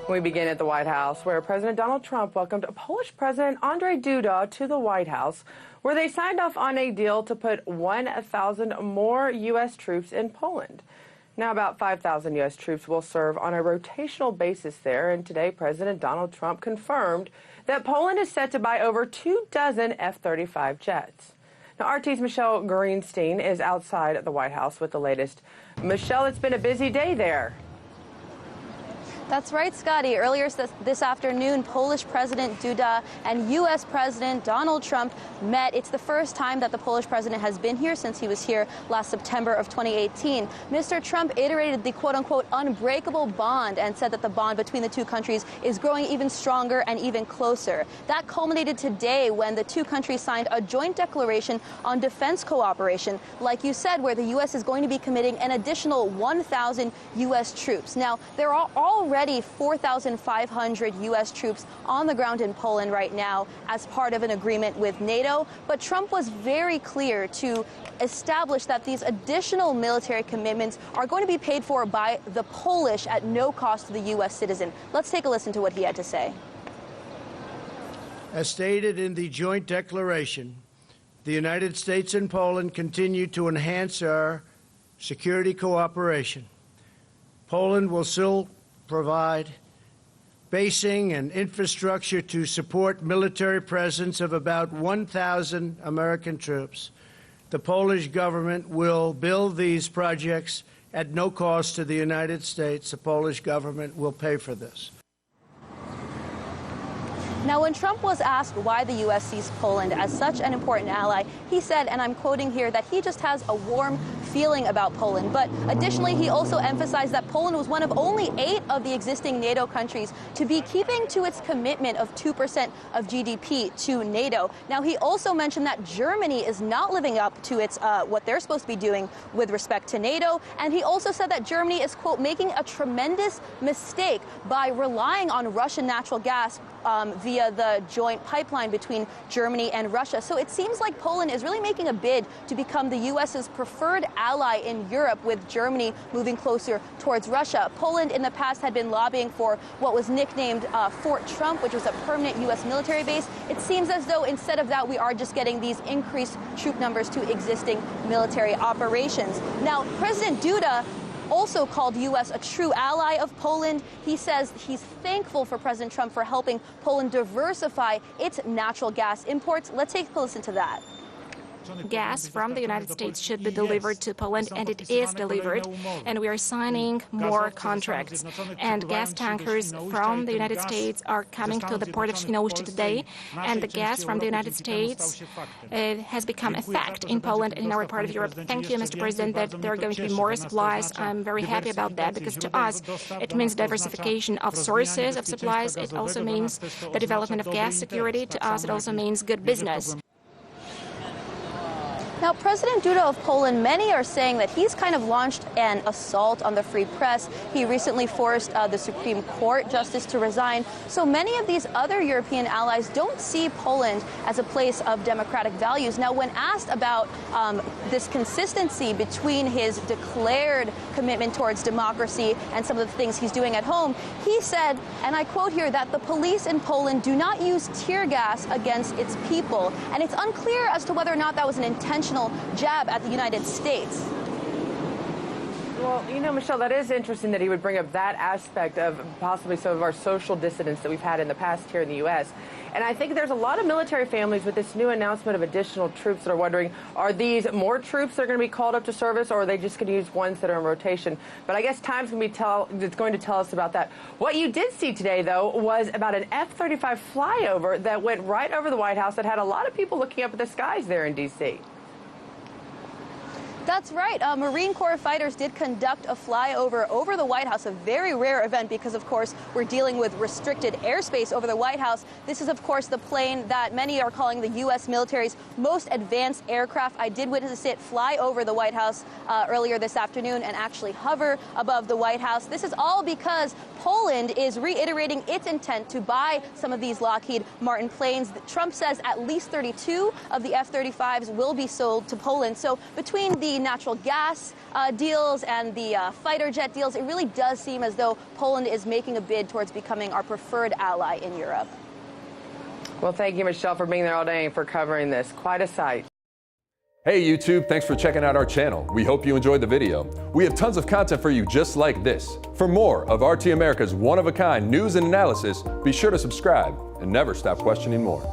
We begin at the White House, where President Donald Trump welcomed Polish President Andrzej Duda to the White House, where they signed off on a deal to put 1,000 more U.S. troops in Poland. Now, about 5,000 U.S. troops will serve on a rotational basis there, and today President Donald Trump confirmed that Poland is set to buy over 24 F-35 jets. Now, RT's Michele Greenstein is outside the White House with the latest. Michele, it's been a busy day there. That's right, Scotty. Earlier this afternoon, Polish President Duda and U.S. President Donald Trump met. It's the first time that the Polish president has been here since he was here last September of 2018. Mr. Trump iterated the quote-unquote unbreakable bond and said that the bond between the two countries is growing even stronger and even closer. That culminated today when the two countries signed a joint declaration on defense cooperation, like you said, where the U.S. is going to be committing an additional 1,000 U.S. troops. Now, there are already 4,500 U.S. troops on the ground in Poland right now as part of an agreement with NATO. But Trump was very clear to establish that these additional military commitments are going to be paid for by the Polish at no cost to the U.S. citizen. Let's take a listen to what he had to say. As stated in the joint declaration, the United States and Poland continue to enhance our security cooperation. Poland will still provide basing and infrastructure to support military presence of about 1,000 American troops. The Polish government will build these projects at no cost to the United States. The Polish government will pay for this. Now, when Trump was asked why the U.S. sees Poland as such an important ally, he said, and I'm quoting here, that he just has a warm feeling about Poland. But additionally, he also emphasized that Poland was one of only 8 of the existing NATO countries to be keeping to its commitment of 2% of GDP to NATO. Now, he also mentioned that Germany is not living up to its what they're supposed to be doing with respect to NATO. And he also said that Germany is, quote, making a tremendous mistake by relying on Russian natural gas via the joint pipeline between Germany and Russia. So it seems like Poland is really making a bid to become the U.S.'s preferred ally in Europe, with Germany moving closer towards Russia. Poland in the past had been lobbying for what was nicknamed Fort Trump, which was a permanent U.S. military base. It seems as though instead of that, we are just getting these increased troop numbers to existing military operations. Now, President Duda also called U.S. a true ally of Poland. He says he's thankful for President Trump for helping Poland diversify its natural gas imports. Let's take a listen to that. Gas from the United States should be delivered to Poland, and it is delivered, and we are signing more contracts. And gas tankers from the United States are coming to the port of Świnoujście today, and the gas from the United States has become a fact in Poland and in our part of Europe. Thank you, Mr. President, that there are going to be more supplies. I'm very happy about that, because to us it means diversification of sources of supplies. It also means the development of gas security. To us, it also means good business. Now, President Duda of Poland, many are saying that he's kind of launched an assault on the free press. He recently forced the Supreme Court justice to resign. So many of these other European allies don't see Poland as a place of democratic values. Now, when asked about this consistency between his declared commitment towards democracy and some of the things he's doing at home, he said, and I quote here, that the police in Poland do not use tear gas against its people. And it's unclear as to whether or not that was an intentional jab at the United States. Well, you know, Michele, that is interesting that he would bring up that aspect of possibly some of our social dissidents that we've had in the past here in the U.S. And I think there's a lot of military families with this new announcement of additional troops that are wondering, are these more troops that are going to be called up to service, or are they just going to use ones that are in rotation? But I guess time's going to tell us about that. What you did see today, though, was about an F-35 flyover that went right over the White House that had a lot of people looking up at the skies there in D.C. That's right. Marine Corps fighters did conduct a flyover over the White House, a very rare event because, of course, we're dealing with restricted airspace over the White House. This is, of course, the plane that many are calling the U.S. military's most advanced aircraft. I did witness it fly over the White House earlier this afternoon and actually hover above the White House. This is all because Poland is reiterating its intent to buy some of these Lockheed Martin planes. Trump says at least 32 of the F-35s will be sold to Poland. So between the the natural gas deals and the fighter jet deals, it really does seem as though Poland is making a bid towards becoming our preferred ally in Europe. Well, thank you, Michele, for being there all day and for covering this. Quite a sight. Hey YouTube, thanks for checking out our channel. We hope you enjoyed the video. We have tons of content for you just like this. For more of RT America's one-of-a-kind news and analysis, be sure to subscribe and never stop questioning more.